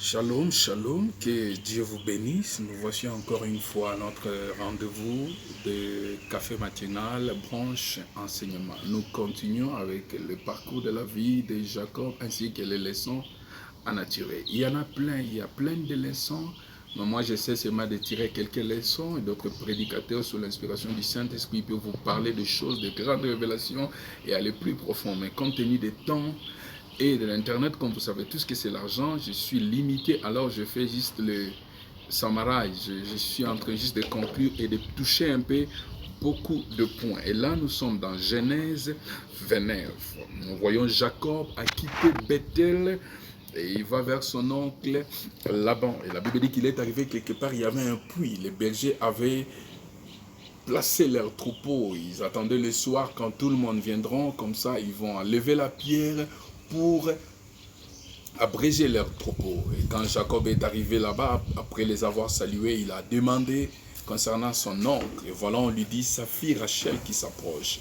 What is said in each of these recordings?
Shalom, shalom, que Dieu vous bénisse. Nous voici encore une fois à notre rendez-vous de café matinal, branche enseignement. Nous continuons avec le parcours de la vie de Jacob ainsi que les leçons à en tirer. Il y en a plein, il y a plein de leçons. Mais moi, j'essaie seulement de tirer quelques leçons et d'autres prédicateurs sous l'inspiration du Saint-Esprit peuvent vous parler de choses, de grandes révélations et aller plus profond. Mais compte tenu des temps, et de l'internet, comme vous savez tout ce que c'est l'argent, je suis limité, alors je fais juste le samarage. Je suis en train juste de conclure et de toucher un peu beaucoup de points. Et là, nous sommes dans Genèse 29. Nous voyons Jacob a quitté Bethel et il va vers son oncle Laban. Et la Bible dit qu'il est arrivé quelque part, il y avait un puits. Les bergers avaient placé leurs troupeaux. Ils attendaient le soir quand tout le monde viendra. Comme ça, ils vont enlever la pierre pour abréger leurs troupeaux. Et quand Jacob est arrivé là-bas, après les avoir salués, il a demandé concernant son oncle. Et voilà, on lui dit sa fille Rachel qui s'approche.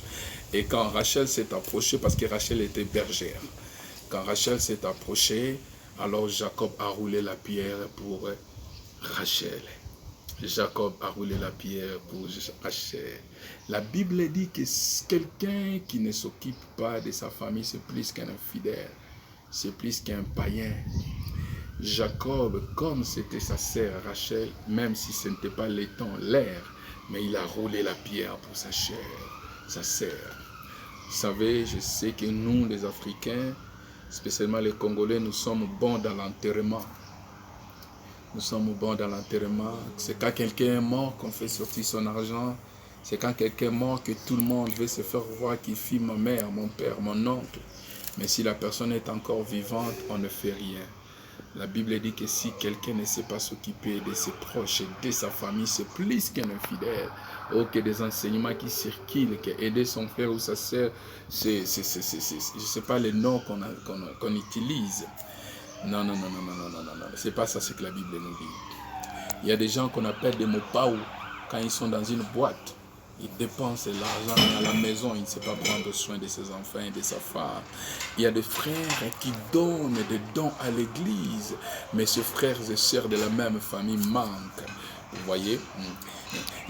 Et quand Rachel s'est approchée, parce que Rachel était bergère, quand Rachel s'est approchée, alors Jacob a roulé la pierre pour Rachel. Jacob a roulé la pierre pour Rachel. La Bible dit que quelqu'un qui ne s'occupe pas de sa famille, c'est plus qu'un infidèle, c'est plus qu'un païen. Jacob, comme c'était sa sœur Rachel, même si ce n'était pas l'étang, l'air, mais il a roulé la pierre pour sa chair, sa sœur. Vous savez, je sais que nous, les Africains, spécialement les Congolais, nous sommes bons dans l'enterrement. Nous sommes bons dans l'enterrement. C'est quand quelqu'un est mort qu'on fait sortir son argent. C'est quand quelqu'un est mort que tout le monde veut se faire voir qui fit ma mère, mon père, mon oncle. Mais si la personne est encore vivante, on ne fait rien. La Bible dit que si quelqu'un ne sait pas s'occuper de ses proches et de sa famille, c'est plus qu'un infidèle. Oh, que des enseignements qui circulent, que aider son frère ou sa sœur, je ne sais pas les noms qu'on utilise. Non, non, non, non, non, non, non, non, non. C'est pas ça ce que la Bible nous dit. Il y a des gens qu'on appelle des mopaou quand ils sont dans une boîte. Ils dépensent l'argent à la maison, il ne sait pas prendre soin de ses enfants et de sa femme. Il y a des frères qui donnent des dons à l'église, mais ces frères et sœurs de la même famille manquent. Vous voyez?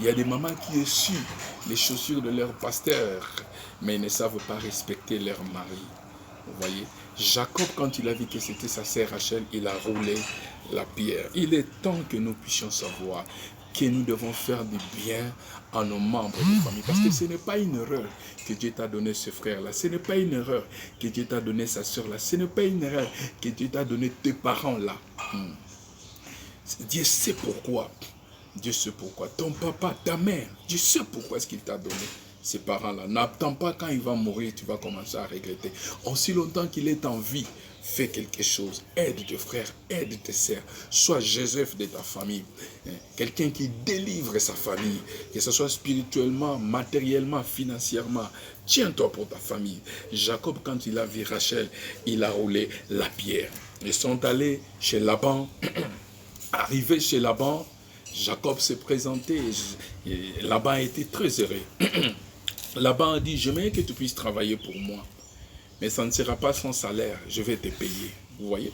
Il y a des mamans qui essuient les chaussures de leur pasteur, mais ils ne savent pas respecter leur mari. Vous voyez? Jacob, quand il a vu que c'était sa sœur Rachel, il a roulé la pierre. Il est temps que nous puissions savoir que nous devons faire du bien à nos membres de famille. Parce que ce n'est pas une erreur que Dieu t'a donné ce frère-là. Ce n'est pas une erreur que Dieu t'a donné sa sœur-là. Ce n'est pas une erreur que Dieu t'a donné tes parents-là. Dieu sait pourquoi. Dieu sait pourquoi. Ton papa, ta mère, Dieu sait pourquoi est-ce qu'il t'a donné ces parents-là. N'attends pas quand il va mourir, tu vas commencer à regretter. Aussi longtemps qu'il est en vie, fais quelque chose. Aide tes frères, aide tes sœurs. Sois Joseph de ta famille. Quelqu'un qui délivre sa famille, que ce soit spirituellement, matériellement, financièrement. Tiens-toi pour ta famille. Jacob, quand il a vu Rachel, il a roulé la pierre. Ils sont allés chez Laban. Arrivé chez Laban, Jacob s'est présenté. Et Laban était très heureux. Laban a dit, j'aimerais que tu puisses travailler pour moi. Mais ça ne sera pas sans salaire, je vais te payer. Vous voyez?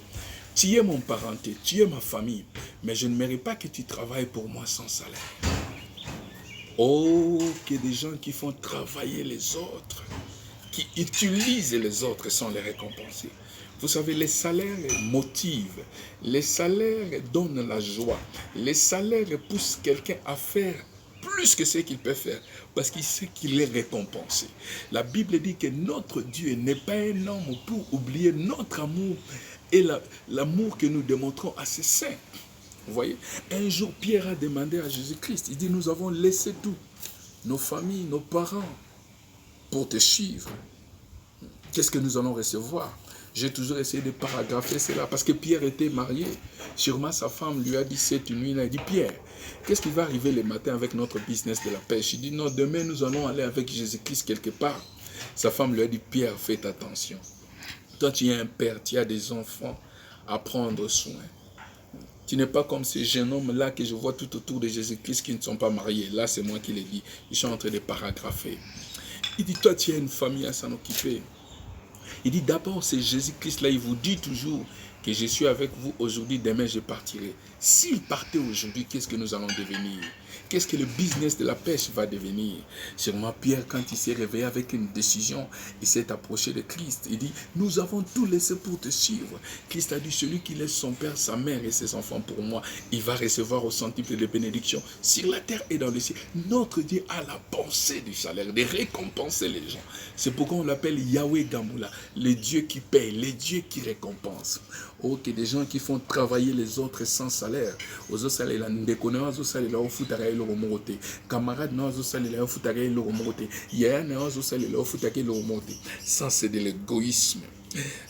Tu es mon parenté, tu es ma famille. Mais je ne mérite pas que tu travailles pour moi sans salaire. Oh, que des gens qui font travailler les autres, qui utilisent les autres sans les récompenser. Vous savez, les salaires motivent, les salaires donnent la joie, les salaires poussent quelqu'un à faire plus que ce qu'il peut faire, parce qu'il sait qu'il est récompensé. La Bible dit que notre Dieu n'est pas un homme pour oublier notre amour et l'amour que nous démontrons à ses saints. Vous voyez, un jour Pierre a demandé à Jésus-Christ, il dit, nous avons laissé tout, nos familles, nos parents, pour te suivre. Qu'est-ce que nous allons recevoir? J'ai toujours essayé de paragrapher cela parce que Pierre était marié. Sûrement sa femme lui a dit cette nuit, il a dit, Pierre, qu'est-ce qui va arriver le matin avec notre business de la pêche? Il dit, non, demain nous allons aller avec Jésus-Christ quelque part. Sa femme lui a dit, Pierre, fais attention. Toi tu es un père, tu as des enfants à prendre soin. Tu n'es pas comme ces jeunes hommes-là que je vois tout autour de Jésus-Christ qui ne sont pas mariés. Là, c'est moi qui les dis. Ils sont en train de paragrapher. Il dit, toi, tu as une famille à s'en occuper. Il dit, d'abord, c'est Jésus-Christ là, il vous dit toujours que je suis avec vous aujourd'hui, demain je partirai. S'il partait aujourd'hui, qu'est-ce que nous allons devenir? Qu'est-ce que le business de la pêche va devenir? Sûrement Pierre, quand il s'est réveillé avec une décision, il s'est approché de Christ. Il dit, nous avons tout laissé pour te suivre. Christ a dit, celui qui laisse son père, sa mère et ses enfants pour moi, il va recevoir au centuple de bénédiction sur la terre et dans le ciel. Notre Dieu a la pensée du salaire, de récompenser les gens. C'est pourquoi on l'appelle Yahweh Gamula, le Dieu qui paye, le Dieu qui récompense. Oh, que des gens qui font travailler les autres sans salaire. Aux autres salaires, nous déconnons aux salaires, au foot à le remonter. Camarades, nous aux salaires, au foot à le remonter. Hier, nous aux salaires, au foot à le remonter. Ça, c'est de l'égoïsme.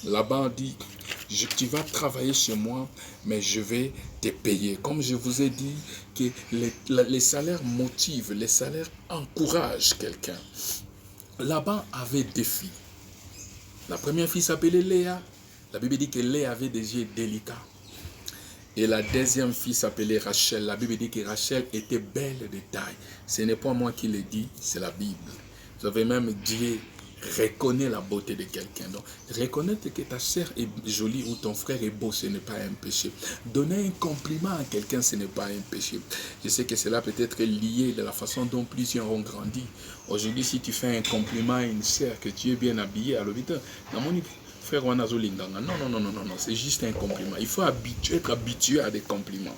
Là-bas, on dit, tu vas travailler chez moi, mais je vais te payer. Comme je vous ai dit, que les salaires motivent, les salaires encouragent quelqu'un. Laban avait deux filles. La première fille s'appelait Léa. La Bible dit que Léa avait des yeux délicats. Et la deuxième fille s'appelait Rachel. La Bible dit que Rachel était belle de taille. Ce n'est pas moi qui le dis, c'est la Bible. Vous avez même Dieu reconnaît la beauté de quelqu'un. Donc, reconnaître que ta sœur est jolie ou ton frère est beau, ce n'est pas un péché. Donner un compliment à quelqu'un, ce n'est pas un péché. Je sais que cela peut être lié de la façon dont plusieurs ont grandi. Aujourd'hui, si tu fais un compliment à une sœur, que tu es bien habillé à l'hôpital, dans mon frère Wanazolinganga, non, c'est juste un compliment. Il faut être habitué à des compliments.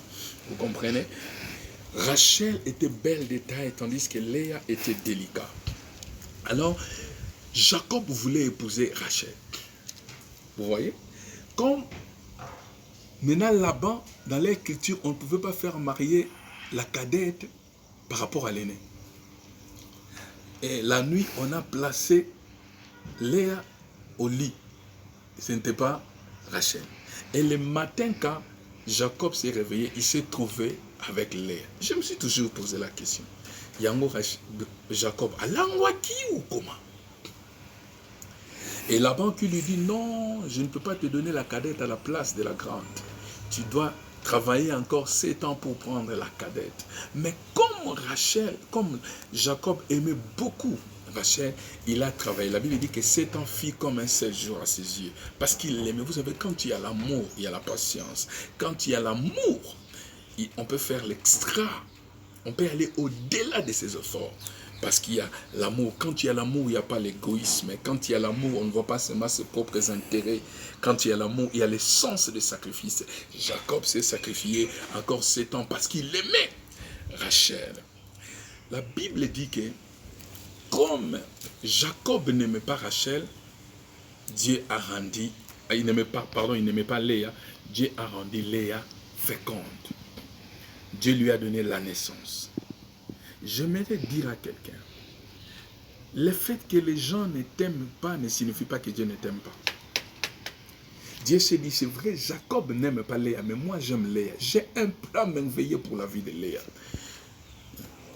Vous comprenez? Rachel était belle de taille, tandis que Léa était délicate. Alors, Jacob voulait épouser Rachel. Vous voyez? Comme maintenant là-bas, dans leur culture, on ne pouvait pas faire marier la cadette par rapport à l'aîné. Et la nuit, on a placé Léa au lit. Ce n'était pas Rachel. Et le matin, quand Jacob s'est réveillé, il s'est trouvé avec Léa. Je me suis toujours posé la question. Yango Jacob, Alangwaki ou comment? Et Laban qui lui dit, non, je ne peux pas te donner la cadette à la place de la grande. Tu dois travailler encore 7 ans pour prendre la cadette. Mais comme Rachel, comme Jacob aimait beaucoup Rachel, il a travaillé. La Bible dit que 7 ans fit comme un seul jour à ses yeux. Parce qu'il l'aimait. Vous savez, quand il y a l'amour, il y a la patience. Quand il y a l'amour, on peut faire l'extra. On peut aller au-delà de ses efforts. Parce qu'il y a l'amour. Quand il y a l'amour, il n'y a pas l'égoïsme. Quand il y a l'amour, on ne voit pas seulement ses propres intérêts. Quand il y a l'amour, il y a l'essence de sacrifice. Jacob s'est sacrifié encore 7 ans parce qu'il aimait Rachel. La Bible dit que comme Jacob n'aimait pas Rachel, Dieu a rendu, il n'aimait pas Léa, Dieu a rendu Léa féconde. Dieu lui a donné la naissance. J'aimerais dire à quelqu'un, le fait que les gens ne t'aiment pas ne signifie pas que Dieu ne t'aime pas. Dieu s'est dit, c'est vrai, Jacob n'aime pas Léa, mais moi j'aime Léa. J'ai un plan merveilleux pour la vie de Léa.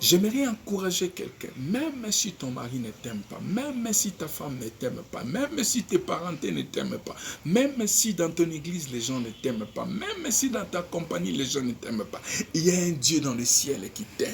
J'aimerais encourager quelqu'un, même si ton mari ne t'aime pas, même si ta femme ne t'aime pas, même si tes parents ne t'aiment pas, même si dans ton église les gens ne t'aiment pas, même si dans ta compagnie les gens ne t'aiment pas, il y a un Dieu dans le ciel qui t'aime.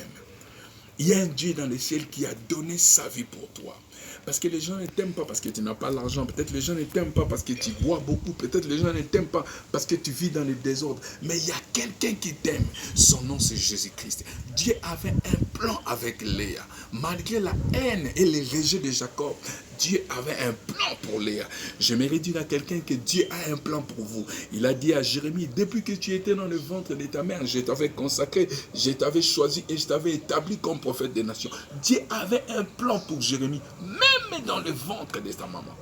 Il y a un Dieu dans le ciel qui a donné sa vie pour toi. Parce que les gens ne t'aiment pas parce que tu n'as pas l'argent. Peut-être les gens ne t'aiment pas parce que tu bois beaucoup. Peut-être les gens ne t'aiment pas parce que tu vis dans le désordre. Mais il y a quelqu'un qui t'aime. Son nom, c'est Jésus-Christ. Dieu avait un plan avec Léa. Malgré la haine et les rejets de Jacob, Dieu avait un plan pour Léa. J'aimerais dire à quelqu'un que Dieu a un plan pour vous. Il a dit à Jérémie, depuis que tu étais dans le ventre de ta mère, je t'avais consacré, je t'avais choisi et je t'avais établi comme prophète des nations. Dieu avait un plan pour Jérémie, même dans le ventre de sa maman.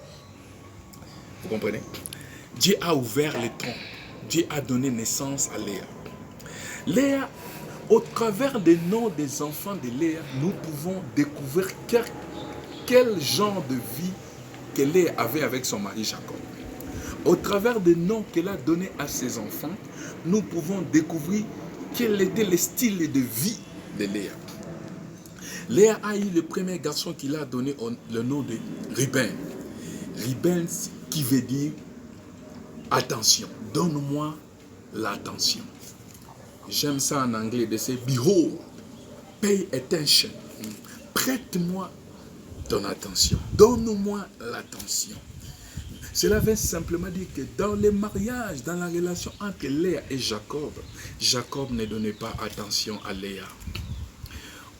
Vous comprenez? Dieu a ouvert les troncs. Dieu a donné naissance à Léa. Léa, au travers des noms des enfants de Léa, nous pouvons découvrir quel genre de vie que Léa avait avec son mari Jacob. Au travers des noms qu'elle a donnés à ses enfants, nous pouvons découvrir quel était le style de vie de Léa. Léa a eu le premier garçon qu'il a donné le nom de Ruben. Ruben qui veut dire attention, donne-moi l'attention. J'aime ça en anglais, de c'est behold, pay attention, prête-moi ton attention, donne-moi l'attention. Cela veut simplement dire que dans les mariages, dans la relation entre Léa et Jacob, Jacob ne donnait pas attention à Léa.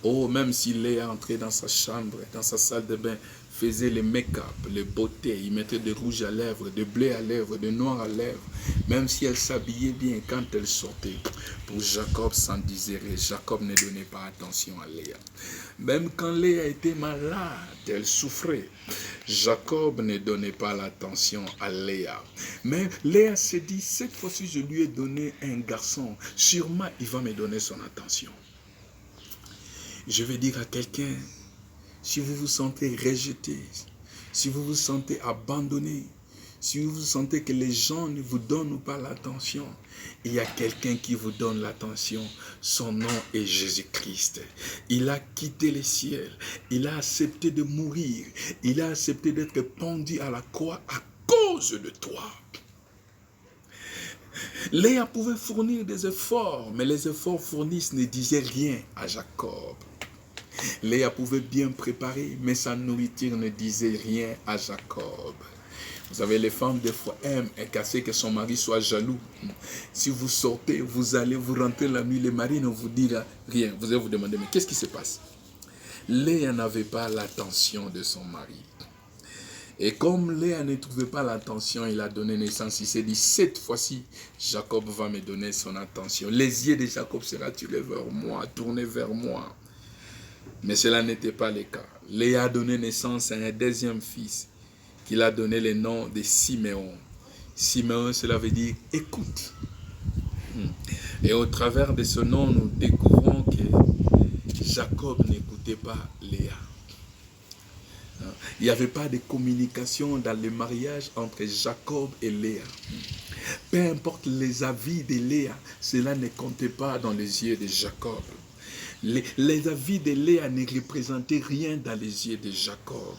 Oh, même si Léa entrait dans sa chambre, dans sa salle de bain, faisait les make-up, les beautés, il mettait de rouge à lèvres, de bleu à lèvres, de noir à lèvres, même si elle s'habillait bien quand elle sortait, pour Jacob sans désirer, Jacob ne donnait pas attention à Léa. Même quand Léa était malade, elle souffrait, Jacob ne donnait pas l'attention à Léa. Mais Léa se dit, cette fois-ci je lui ai donné un garçon, sûrement il va me donner son attention. Je vais dire à quelqu'un, si vous vous sentez rejeté, si vous vous sentez abandonné, si vous vous sentez que les gens ne vous donnent pas l'attention, il y a quelqu'un qui vous donne l'attention. Son nom est Jésus-Christ. Il a quitté les ciels. Il a accepté de mourir. Il a accepté d'être pendu à la croix à cause de toi. Léa pouvait fournir des efforts, mais les efforts fournis ne disaient rien à Jacob. Léa pouvait bien préparer, mais sa nourriture ne disait rien à Jacob. Vous savez, les femmes, des fois, aiment casser que son mari soit jaloux. Si vous sortez, vous allez, vous rentrez la nuit, le mari ne vous dira rien. Vous allez vous demander, mais qu'est-ce qui se passe? Léa n'avait pas l'attention de son mari. Et comme Léa ne trouvait pas l'attention, il a donné naissance. Il s'est dit, cette fois-ci, Jacob va me donner son attention. Les yeux de Jacob seront tirés vers moi, tournés vers moi. Mais cela n'était pas le cas. Léa a donné naissance à un deuxième fils, qu'il a donné le nom de Siméon. Siméon, cela veut dire écoute. Et au travers de ce nom, nous découvrons que Jacob n'écoutait pas Léa. Il n'y avait pas de communication dans le mariage entre Jacob et Léa. Peu importe les avis de Léa, cela ne comptait pas dans les yeux de Jacob. Les avis de Léa ne représentaient rien dans les yeux de Jacob.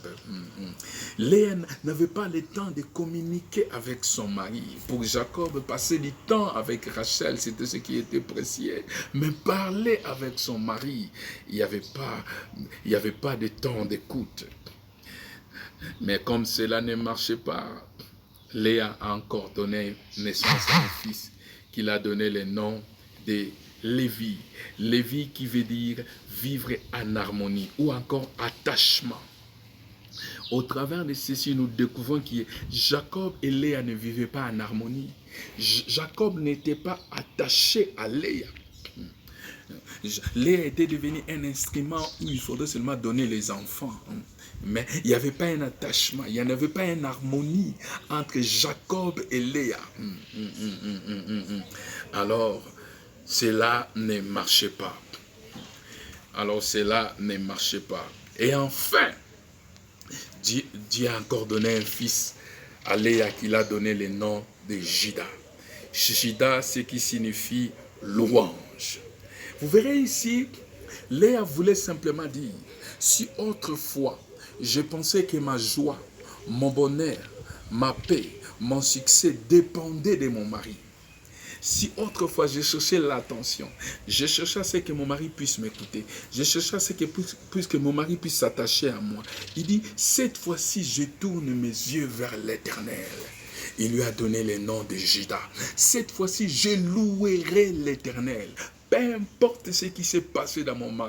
Léa n'avait pas le temps de communiquer avec son mari. Pour Jacob, passer du temps avec Rachel, c'était ce qui était précieux. Mais parler avec son mari, il n'y avait pas de temps d'écoute. Mais comme cela ne marchait pas, Léa a encore donné naissance à un fils qu'il a donné le nom de Lévi. Lévi qui veut dire vivre en harmonie ou encore attachement. Au travers de ceci, nous découvrons que Jacob et Léa ne vivaient pas en harmonie. Jacob n'était pas attaché à Léa. Léa était devenue un instrument où il faudrait seulement donner les enfants. Mais il n'y avait pas un attachement, il n'y en avait pas une harmonie entre Jacob et Léa. Alors, cela ne marchait pas. Et enfin, Dieu a encore donné un fils à Léa qu'il a donné le nom de Juda. Juda, ce qui signifie louange. Vous verrez ici, Léa voulait simplement dire, si autrefois, je pensais que ma joie, mon bonheur, ma paix, mon succès dépendaient de mon mari. Si autrefois je cherchais l'attention, je cherchais à ce que mon mari puisse m'écouter, je cherchais à ce que mon mari puisse s'attacher à moi. Il dit, cette fois-ci, je tourne mes yeux vers l'Éternel. Il lui a donné le nom de Juda. Cette fois-ci, je louerai l'Éternel. Peu importe ce qui s'est passé dans mon mari.